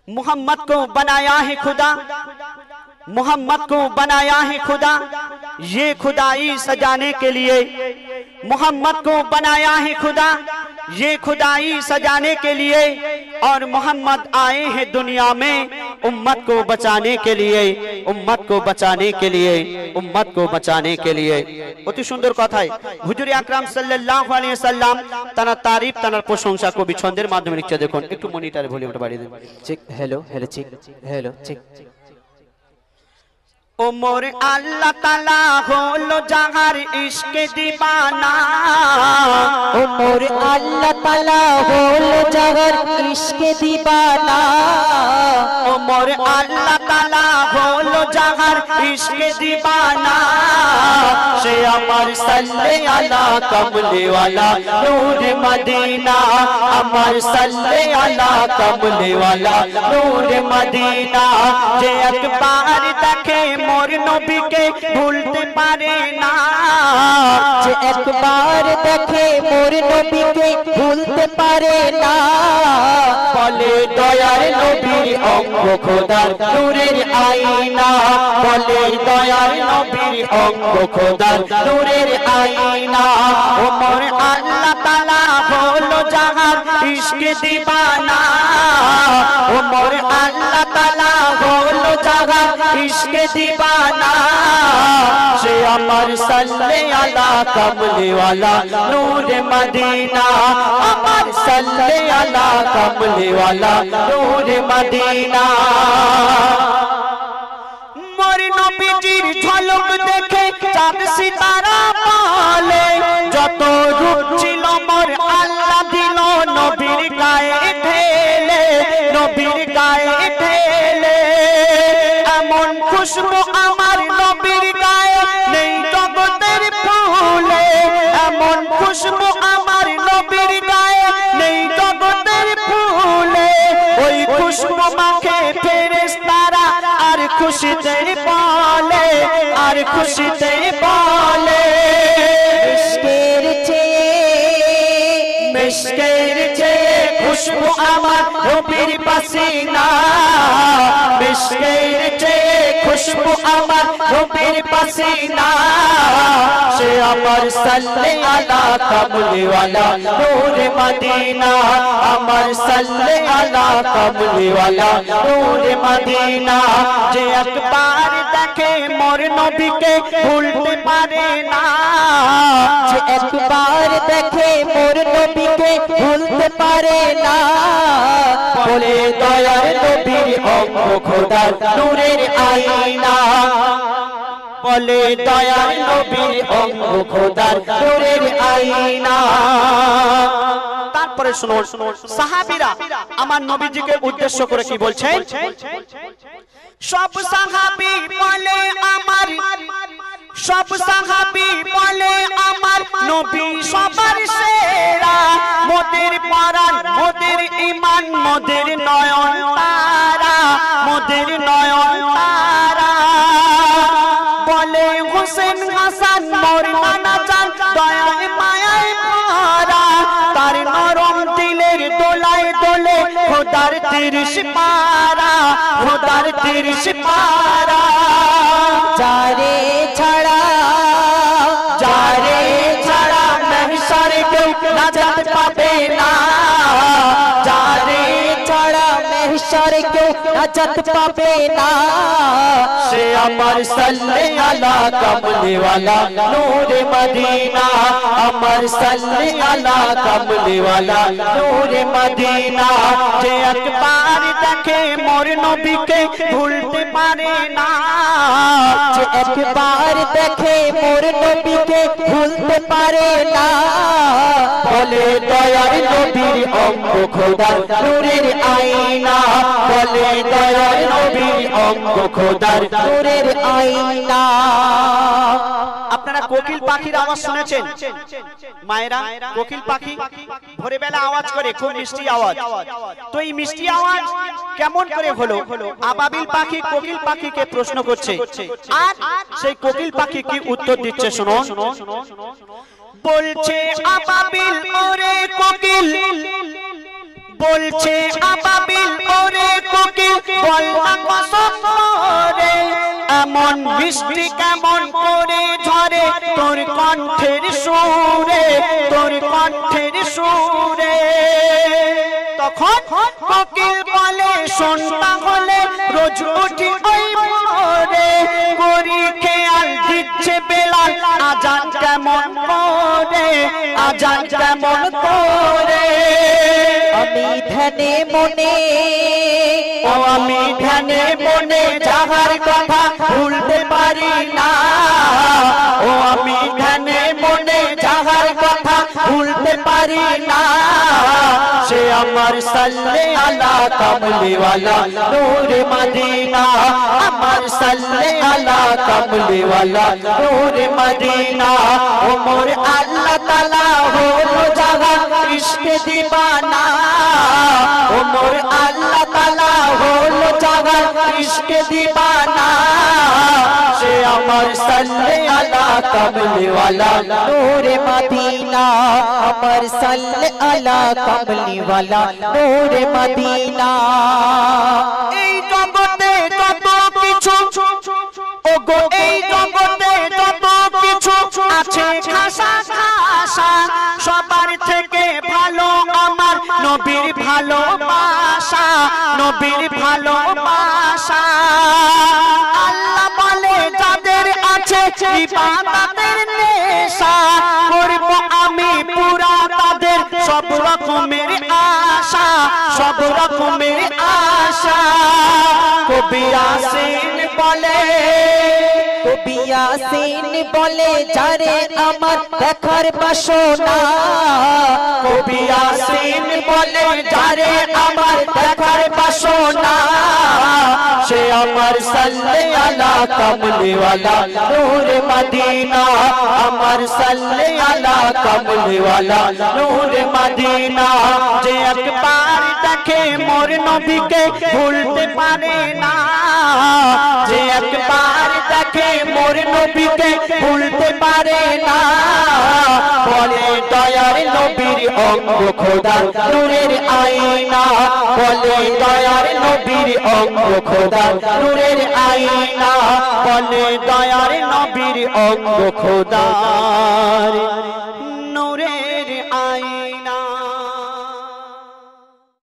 मोहम्मद को बनाया है खुदा, मोहम्मद को बनाया है खुदा ये खुदाई सजाने के लिए, मोहम्मद को बनाया है खुदा ये खुदाई सजाने के लिए, और मोहम्मद आए हैं दुनिया में उम्मत को बचाने के लिए, उम्मत को बचाने के लिए, उम्मत को बचाने के लिए। অতি সুন্দর কথাই হুজুর আকরাম সাল্লাল্লাহু আলাইহি ওয়াসাল্লাম তার তারিফ তার প্রশংসা কবি ছন্দের মাধ্যমে লিখছে। দেখুন একটু মনিটরে ভলিউমটা বাড়িয়ে দিন। Check hello hello check hello check. ओ मोर अल्लाह ताला होलो जहार इश्क दीवाना, ओ मोर अल्लाह ताला होलो जहार इश्क दीवाना, ओ मोर अल्लाह ताला होलो जहार इश्क दीवाना, से अमर सल्ले अला कमले वाला नूर मदीना, अमर सल्ले अला कमले वाला नूर मदीना, जे अकबर देखे मोर नबी के भूलते पारे ना, जे एक बार देखे मोर नबी के भूलते पारे ना, बोले दयार नबीर अंग खोदार नूरेर आईना, बोले दयार नबीर अंग खोदार नूरेर आईना, ओ मोर अल्लाह ताला होलो जहार इश्क दीवाना, ओ मोर अल्लाह ताला होलो जहार इश्क दीवाना, से अमर सल्ले अला कमले वाला नूर मदीना, अमर सल्ले अला कमले वाला नूर मदीना। मोर नबीजिर झलक देखे चाँद सितारा पाले, যত রূপ ছিল মোর আল্লাহ দিল নবীর গায়ে ঢেলে, নবীর গায়ে ঢেলে, এমন খুশবু আমার নবীর গায়ে নেই জগতের ফুলে, এমন খুশবু আমার নবীর গায়ে নেই জগতের ফুলে, ওই খুশবু মাখে ফেরেশতারা আর খুশিতে বলে, আর খুশিতে বলে, इश्केर চেয়ে मिश्केर চেয়ে खुशबू আমার নবীর পাসিনা, मिश्केर চেয়ে खुशबू আমার নবীর পাসিনা, সে अमर सल्ले अला कमले वाला नूर मदीना, अमर सल्ले अला कमले वाला नूर मदीना, যে একবার দেখে মোর নবীকে ভুলতে পারে না, যে एक बार देखे मोर नबी के भूलते पारे ना, बोले दयार नबीर अंग खोदार नूरेर आईना, बोले दयार नबीर अंग खोदार नूरेर आईना। তারপরে শুনুন সাহাবীরা আমার নবীজিকে উদ্দেশ্য করে কি বলছেন, সব সাহাবী বলে আমার, সব সাহাবী বলে আমার নবী সবার সেরা, মোদের পরাণ মোদের ঈমান মোদের নয়ন তারা, মোদের নয়ন তারা, বলে হোসেন হাসান মোর নানা জান দয়ায় মায়ায় ভরা, তার নরম দিলের দোলায় দোলে খোদার তিরিশ পারা, খোদার তিরিশ পারা, যারে ছাড়া যারে ছাড়া महशर কেউ নাজাত পাবে না, যারে ছাড়া महशर কেউ নাজাত পাবে না, से अमर सल्ले अला कमले वाला नूर मदीना, अमर सल्ले अला कमले वाला नूर मदीना, जे একবার দেখে মোর নবীকে ভুলতে পারে না, যে একবার দেখে মোর নবীকে ভুলতে পারে না, বলে দয়ার নবীর অঙ্গ খোদার নূরের আয়না, বলে দয়ার নবীর অঙ্গ খোদার নূরের আয়না। আপনারা কোকিল পাখির আওয়াজ শুনেছেন মায়েরা? কোকিল পাখি ভোরবেলা আওয়াজ করে, খুব মিষ্টি আওয়াজ। তো এই মিষ্টি আওয়াজ কেমন করে হলো? আবাবিল পাখি কোকিল পাখিকে প্রশ্ন করছে, আর সেই কোকিল পাখি কি উত্তর দিচ্ছে শুনুন। বলছে আবাবিল ওরে কোকিল, বলছে আবাবিল মন মিষ্টি কেমন করে ঝরে তোর কণ্ঠের সুরে, তোর কণ্ঠের সুরে। তখন কোকিল বলে শোন তাহলে রোজ উঠি ওই ভোরে, করি খেয়াল দিচ্ছে বেলাল আজান কেমন করে, আজান কেমন করে। আমি ধ্যানে মনে, ও আমি ধ্যানে মনে যাহার কথা ভুলতে পারি না, ও আমি ধ্যানে মনে যাহার কথা ভুলতে পারি না। সে আমার সাল্লে আলা কামলিওয়ালা নূরে মদিনা, আমার সাল্লে আলা কামলিওয়ালা নূরে মদিনা। ও মোর আল্লাহ তাআলা হলো জাগা ইশকে দিবানা, ও মোর আল্লাহ তাআলা হলো জাগা ইশকে দিবানা। সে আমার সাল্লে আলা কামলিওয়ালা নূরে মদিনা, আমার সাল্লে আলা কামলিওয়ালা নূরে মদিনা। এই জগতে কত কিছু, ওগো এই জগতে কত কিছু আছে খাসা খাসা, সবার থেকে ভালো আমার নবীর ভালোবাসা, নবীর ভালোবাসা। আল্লাহ বলে যাদের আছে ইবাদতের নেশা, করব আমি পুরা তাদের সব রকমের আশা, সব রকমের আশা। কবি ইয়াসিন বলে, কবি ইয়াসিন বলে যারে আমার দেখার বাসনা, কবি ইয়াসিন বলে যারে আমার দেখার বাসনা। সে আমার সাল্লে আলা কামলিওয়ালা নূরে মদিনা, আমার সাল্লে আলা কামলিওয়ালা নূরে মদিনা। যে একবার দেখে মোর নবীকে ভুলতে পারে না, যে একবার দেখে মোর নবীকে ভুলতে পারে না। বলে দয়ার নবীর অঙ্গ খোদার নূরের আয়না, বলে দয়ার নবীর অঙ্গ খোদার নূরের আয়না, বলে দয়ার নবীর অঙ্গ খোদার